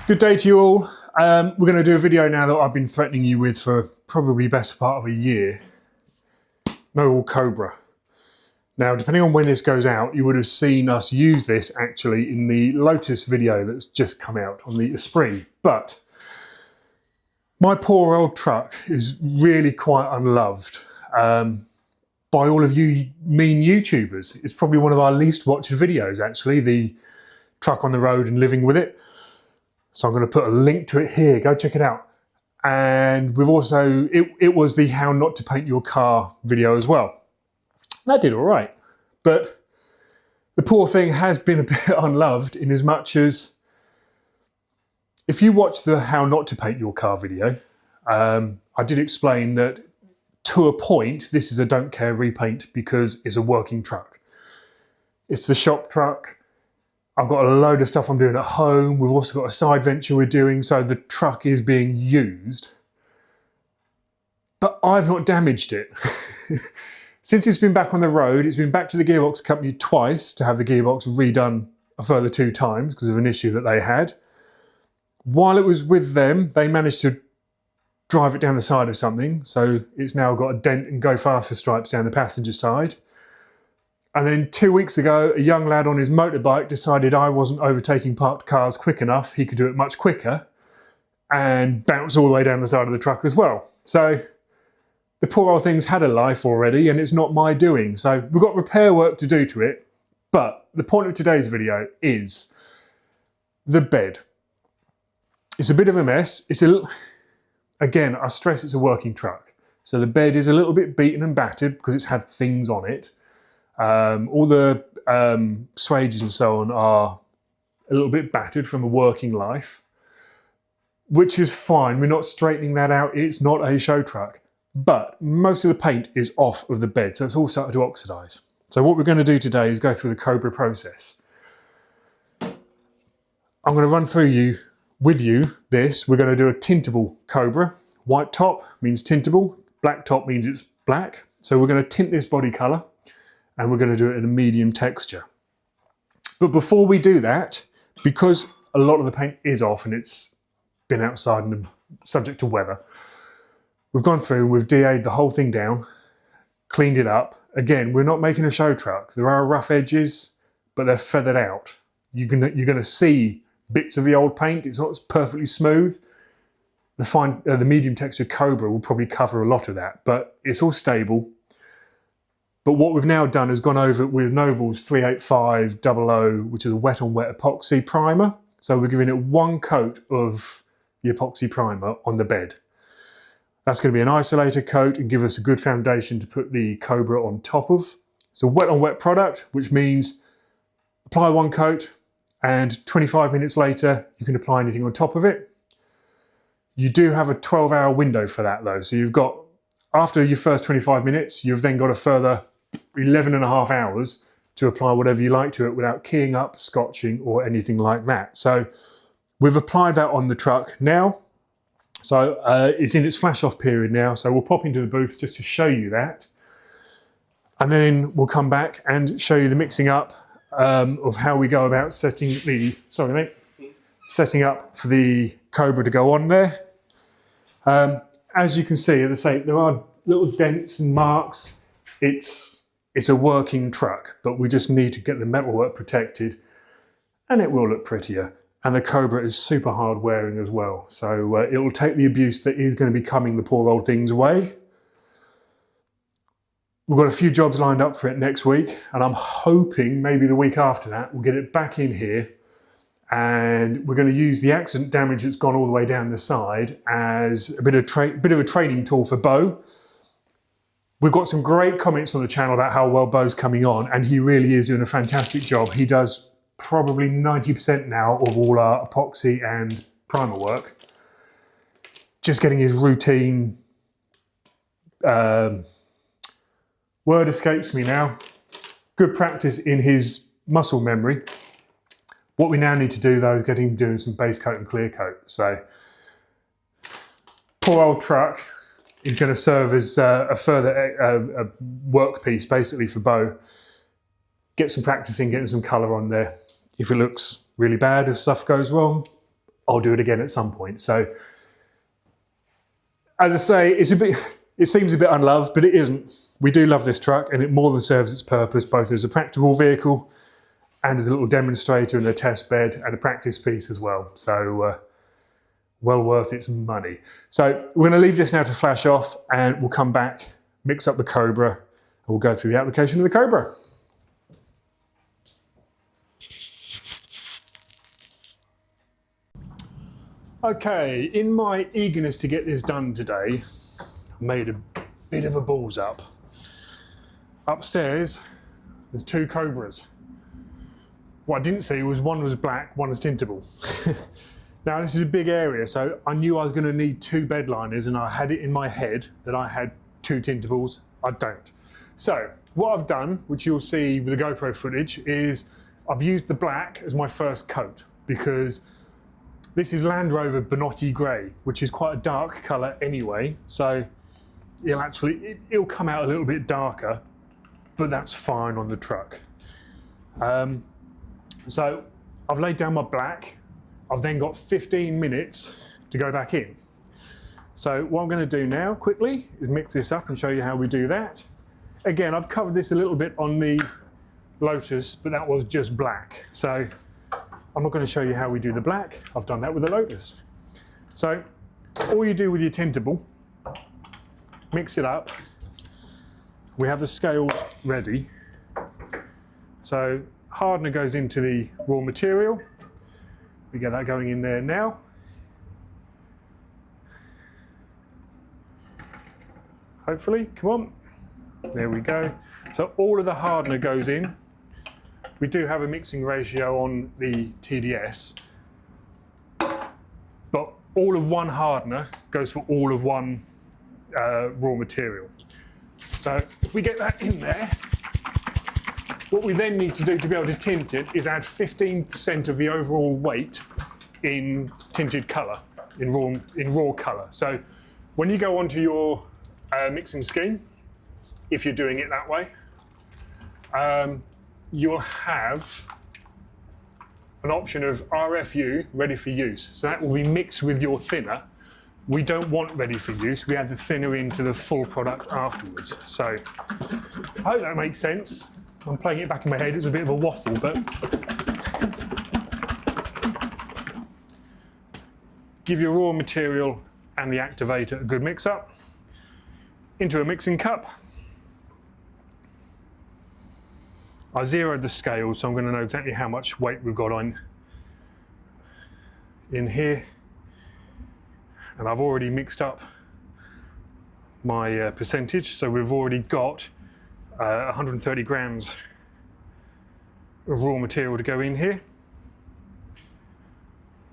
Good day to you all. We're going to do a video now that I've been threatening you with for probably the best part of a year. Novol Cobra. Now, depending on when this goes out, you would have seen us use this actually in the Lotus video that's just come out on the Esprit. But my poor old truck is really quite unloved by all of you mean YouTubers. It's probably one of our least watched videos actually, the truck on the road and living with it. So I'm going to put a link to it here, go check it out. And we've also, it was the how not to paint your car video as well. That did all right, but the poor thing has been a bit unloved in as much as, if you watch the how not to paint your car video, I did explain that to a point, this is a don't care repaint because it's a working truck. It's the shop truck. I've got a load of stuff I'm doing at home. We've also got a side venture we're doing, so the truck is being used. But I've not damaged it. Since it's been back on the road, it's been back to the gearbox company twice to have the gearbox redone a further 2 times because of an issue that they had. While it was with them, they managed to drive it down the side of something, so it's now got a dent and go faster stripes down the passenger side. And then 2 weeks ago, a young lad on his motorbike decided I wasn't overtaking parked cars quick enough. He could do it much quicker and bounce all the way down the side of the truck as well. So the poor old thing's had a life already and it's not my doing. So we've got repair work to do to it. But the point of today's video is the bed. It's a bit of a mess. Again, I stress it's a working truck. So the bed is a little bit beaten and battered because it's had things on it. All the swagers and so on are a little bit battered from a working life, which is fine. We're not straightening that out. It's not a show truck, but most of the paint is off of the bed, so it's all started to oxidize. So what we're going to do today is go through the Cobra process. I'm going to run through with you this. We're going to do a tintable Cobra. White top means tintable, black top means it's black. So we're going to tint this body color. And we're going to do it in a medium texture. But before we do that, because a lot of the paint is off and it's been outside and subject to weather, we've gone through, we've DA'd the whole thing down, cleaned it up. Again, we're not making a show truck. There are rough edges, but they're feathered out. You're going to see bits of the old paint. It's not perfectly smooth. The medium texture Cobra will probably cover a lot of that, but it's all stable. But what we've now done is gone over it with Novol's 38500, which is a wet on wet epoxy primer. So we're giving it 1 coat of the epoxy primer on the bed. That's going to be an isolator coat and give us a good foundation to put the Cobra on top of. It's a wet on wet product, which means apply 1 coat and 25 minutes later, you can apply anything on top of it. You do have a 12-hour window for that though. So you've got, after your first 25 minutes, you've then got a further 11.5 hours to apply whatever you like to it without keying up, scotching or anything like that. So we've applied that on the truck now. So it's in its flash off period now. So we'll pop into the booth just to show you that. And then we'll come back and show you the mixing up of how we go about setting up for the Cobra to go on there. As you can see, as I say, there are little dents and marks. It's a working truck, but we just need to get the metalwork protected and it will look prettier. And the Cobra is super hard wearing as well. So it will take the abuse that is going to be coming the poor old thing's way. We've got a few jobs lined up for it next week, and I'm hoping maybe the week after that, we'll get it back in here and we're going to use the accident damage that's gone all the way down the side as a bit of a training tool for Bo. We've got some great comments on the channel about how well Bo's coming on, and he really is doing a fantastic job. He does probably 90% now of all our epoxy and primer work. Just getting his routine, word escapes me now, good practice in his muscle memory. What we now need to do though is get him doing some base coat and clear coat. So poor old truck is going to serve as a further workpiece basically for Bo. Get some practice in getting some colour on there. If it looks really bad, if stuff goes wrong, I'll do it again at some point. So as I say, it seems a bit unloved, but it isn't. We do love this truck, and it more than serves its purpose, both as a practical vehicle and as a little demonstrator and a test bed and a practice piece as well. So well worth its money. So we're going to leave this now to flash off, and we'll come back, mix up the Cobra, and we'll go through the application of the Cobra. Okay, in my eagerness to get this done today, I made a bit of a balls up. Upstairs, there's 2 Cobras. What I didn't see was one was black, one was tintable. Now this is a big area, so I knew I was going to need 2 bedliners, and I had it in my head that I had 2 tintables. I don't. So what I've done, which you'll see with the GoPro footage, is I've used the black as my first coat, because this is Land Rover Benotti Grey, which is quite a dark colour anyway, so it'll come out a little bit darker, but that's fine on the truck. So I've laid down my black. I've then got 15 minutes to go back in. So what I'm going to do now quickly is mix this up and show you how we do that. Again, I've covered this a little bit on the Lotus, but that was just black. So I'm not going to show you how we do the black. I've done that with the Lotus. So all you do with your tintable, mix it up. We have the scales ready. So hardener goes into the raw material. We get that going in there now. Hopefully, come on. There we go. So all of the hardener goes in. We do have a mixing ratio on the TDS, but all of one hardener goes for all of one raw material. So if we get that in there, what we then need to do to be able to tint it is add 15% of the overall weight in tinted colour, in raw colour. So when you go onto your mixing scheme, if you're doing it that way, you'll have an option of RFU, ready for use. So that will be mixed with your thinner. We don't want ready for use. We add the thinner into the full product afterwards. So I hope that makes sense. I'm playing it back in my head. It's a bit of a waffle, but give your raw material and the activator a good mix up into a mixing cup. I zeroed the scale, so I'm going to know exactly how much weight we've got on in here. And I've already mixed up my percentage, so we've already got 130 grams of raw material to go in here. It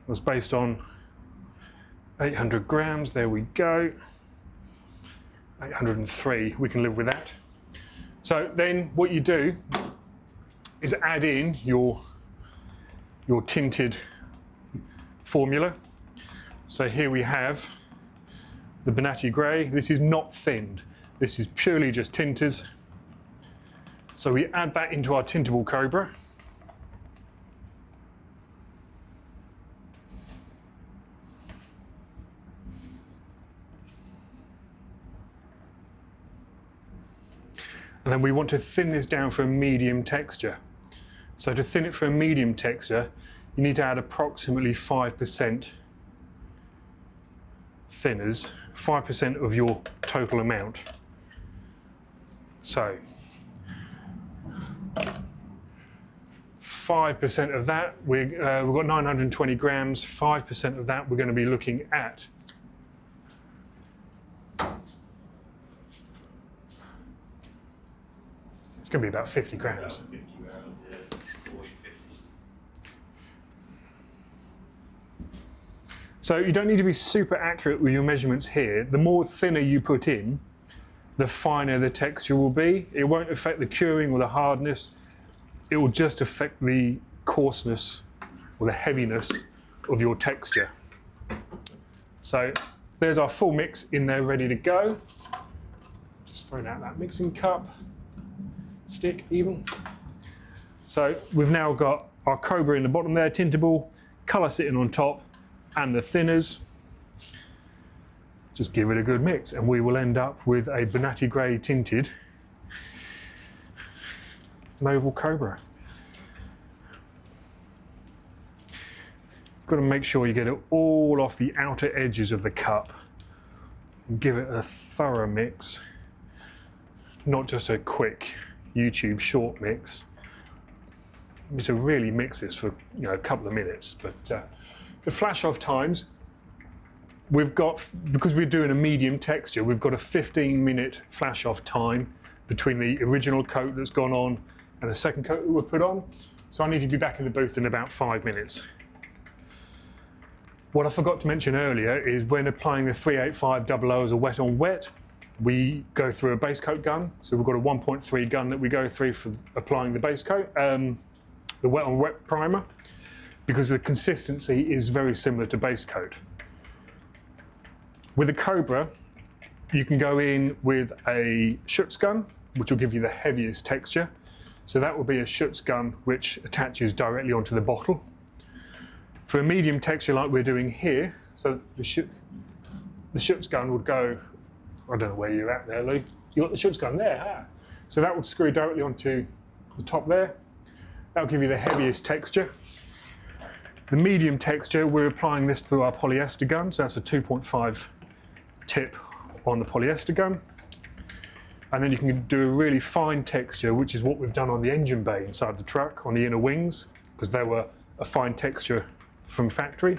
was based on 800 grams, there we go. 803, we can live with that. So then what you do is add in your tinted formula. So here we have the Benotti Grey. This is not thinned. This is purely just tinted. So we add that into our tintable Cobra. And then we want to thin this down for a medium texture. So to thin it for a medium texture, you need to add approximately 5% thinners, 5% of your total amount. So 5% of that, we've got 920 grams, 5% of that we're going to be looking at it's going to be about 50 grams. So you don't need to be super accurate with your measurements here. The more thinner you put in, the finer the texture will be. It won't affect the curing or the hardness. It will just affect the coarseness or the heaviness of your texture. So there's our full mix in there ready to go. Just throwing out that mixing cup, stick even. So we've now got our Cobra in the bottom there, tintable, colour sitting on top. and the thinners. Just give it a good mix and we will end up with a Bonatti grey tinted Novol Cobra. Got to make sure you get it all off the outer edges of the cup and give it a thorough mix, not just a quick YouTube short mix. You need to really mix this for a couple of minutes. But the flash off times, we've got, because we're doing a medium texture, we've got a 15-minute flash off time between the original coat that's gone on and the second coat that we put on. So I need to be back in the booth in about 5 minutes. What I forgot to mention earlier is when applying the 38500 as a wet on wet, we go through a base coat gun. So we've got a 1.3 gun that we go through for applying the base coat, the wet on wet primer, because the consistency is very similar to base coat. With a Cobra, you can go in with a Schutz gun, which will give you the heaviest texture. So that will be a Schutz gun which attaches directly onto the bottle. For a medium texture like we're doing here, so the Schutz gun would go, I don't know where you're at there, Lou. You got the Schutz gun there, huh? So that would screw directly onto the top there. That'll give you the heaviest texture. The medium texture, we're applying this through our polyester gun, so that's a 2.5 tip on the polyester gun. And then you can do a really fine texture, which is what we've done on the engine bay inside the truck, on the inner wings, because they were a fine texture from factory.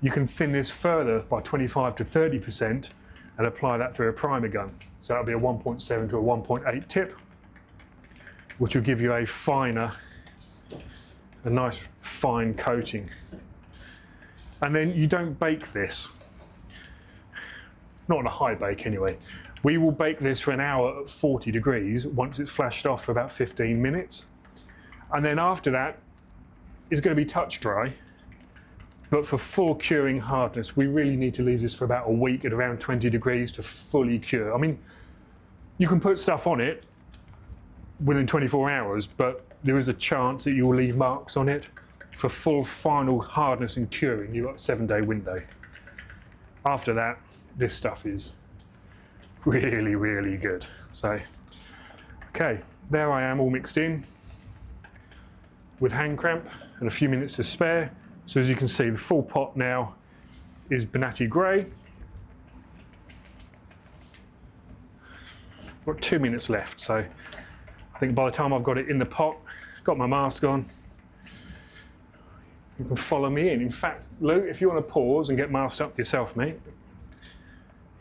You can thin this further by 25 to 30% and apply that through a primer gun. So that'll be a 1.7 to a 1.8 tip, which will give you a finer, a nice fine coating. And then you don't bake this, not on a high bake anyway. We will bake this for an hour at 40 degrees once it's flashed off for about 15 minutes. And then after that, it's going to be touch dry. But for full curing hardness, we really need to leave this for about a week at around 20 degrees to fully cure. I mean, you can put stuff on it within 24 hours, but there is a chance that you will leave marks on it. For full final hardness and curing, you've got a 7-day window. After that, this stuff is really, really good. So, okay, there I am all mixed in with hand cramp and a few minutes to spare. So as you can see, the full pot now is Bonatti grey. Got 2 minutes left, so I think by the time I've got it in the pot, got my mask on, you can follow me in. In fact, Lou, if you want to pause and get masked up yourself, mate,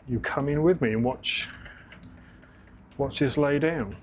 you come in with me and watch this lay down.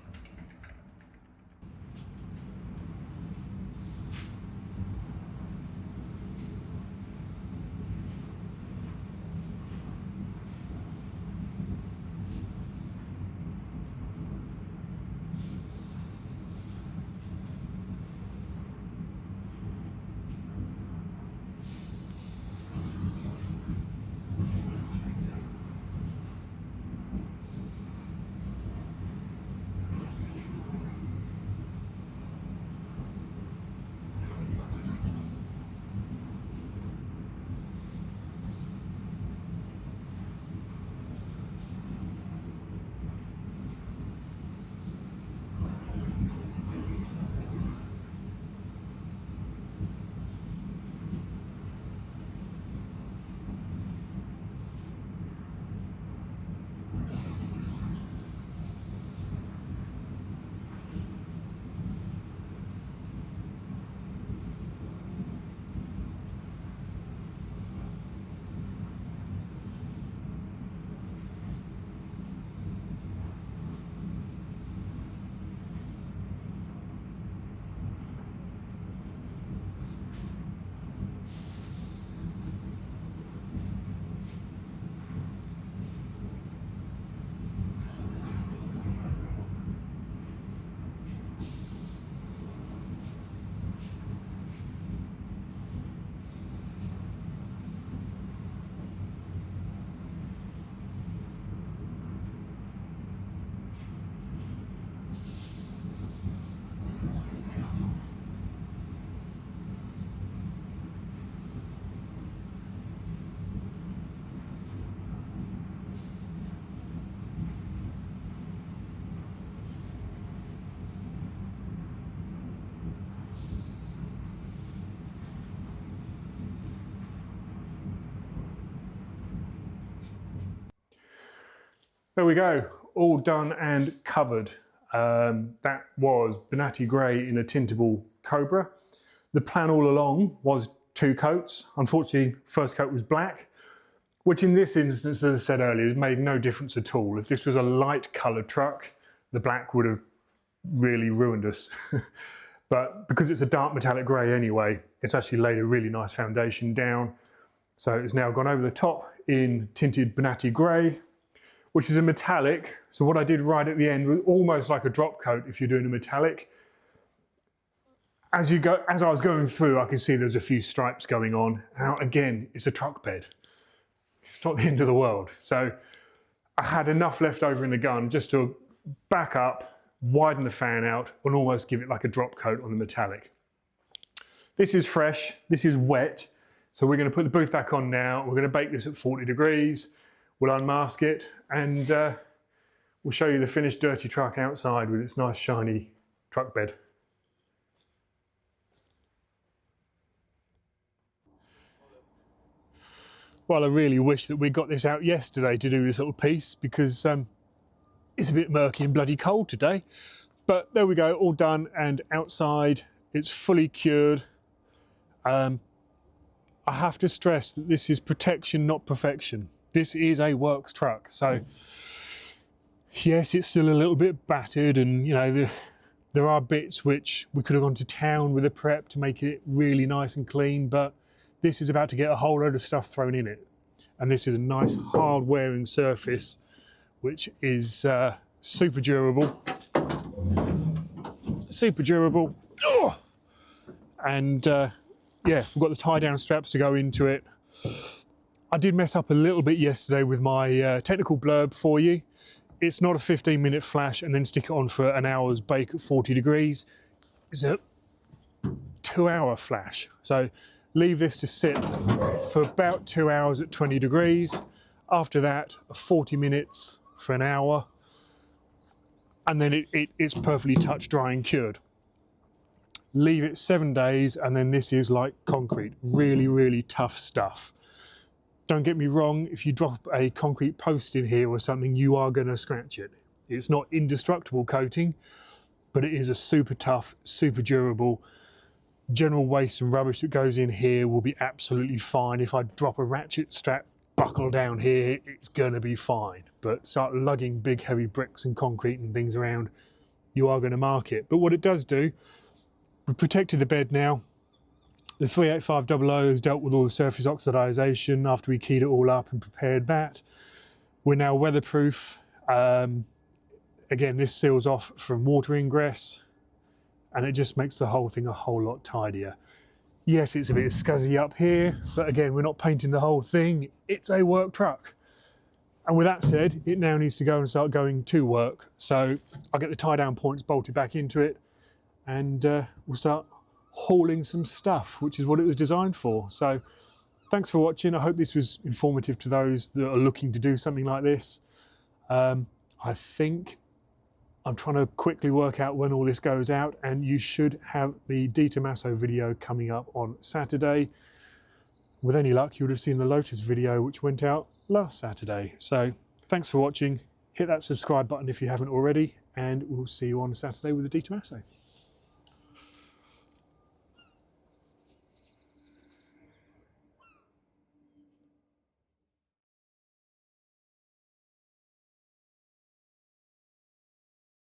There we go, all done and covered. That was Bonatti Grey in a tintable Cobra. The plan all along was 2 coats. Unfortunately, first coat was black, which in this instance, as I said earlier, made no difference at all. If this was a light coloured truck, the black would have really ruined us. But because it's a dark metallic grey anyway, it's actually laid a really nice foundation down. So it's now gone over the top in tinted Bonatti Grey, which is a metallic. So what I did right at the end was almost like a drop coat if you're doing a metallic. As I was going through, I could see there was a few stripes going on. Now again, it's a truck bed. It's not the end of the world. So I had enough left over in the gun just to back up, widen the fan out, and almost give it like a drop coat on the metallic. This is fresh, this is wet. So we're going to put the booth back on now. We're going to bake this at 40 degrees. We'll unmask it and we'll show you the finished dirty truck outside with its nice shiny truck bed. Well, I really wish that we got this out yesterday to do this little piece because it's a bit murky and bloody cold today. But there we go, all done and outside. It's fully cured. I have to stress that this is protection, not perfection. This is a works truck. So yes, it's still a little bit battered and you know, there are bits which we could have gone to town with a prep to make it really nice and clean, but this is about to get a whole load of stuff thrown in it. And this is a nice hard wearing surface, which is super durable. Super durable. Oh! And yeah, we've got the tie down straps to go into it. I did mess up a little bit yesterday with my technical blurb for you. It's not a 15-minute flash and then stick it on for an hour's bake at 40 degrees. It's a 2-hour flash. So leave this to sit for about 2 hours at 20 degrees. After that, 40 minutes for an hour. And then it's perfectly touch dry and cured. Leave it 7 days and then this is like concrete. Really, really tough stuff. Don't get me wrong, if you drop a concrete post in here or something, you are going to scratch it. It's not indestructible coating, but it is a super tough, super durable. General waste and rubbish that goes in here will be absolutely fine. If I drop a ratchet strap buckle down here, it's going to be fine. But start lugging big heavy bricks and concrete and things around, you are going to mark it. But what it does do, we've protected the bed now. The 38500 has dealt with all the surface oxidization after we keyed it all up and prepared that. We're now weatherproof. Again, this seals off from water ingress and it just makes the whole thing a whole lot tidier. Yes, it's a bit scuzzy up here, but again, we're not painting the whole thing. It's a work truck. And with that said, it now needs to go and start going to work. So I'll get the tie down points bolted back into it and we'll start hauling some stuff, which is what it was designed for. So thanks for watching. I hope this was informative to those that are looking to do something like this. I think I'm trying to quickly work out when all this goes out, and you should have the Di Tommaso video coming up on Saturday. With any luck, you would have seen the Lotus video, which went out last Saturday. So thanks for watching. Hit that subscribe button if you haven't already, and we'll see you on Saturday with the Di Tommaso.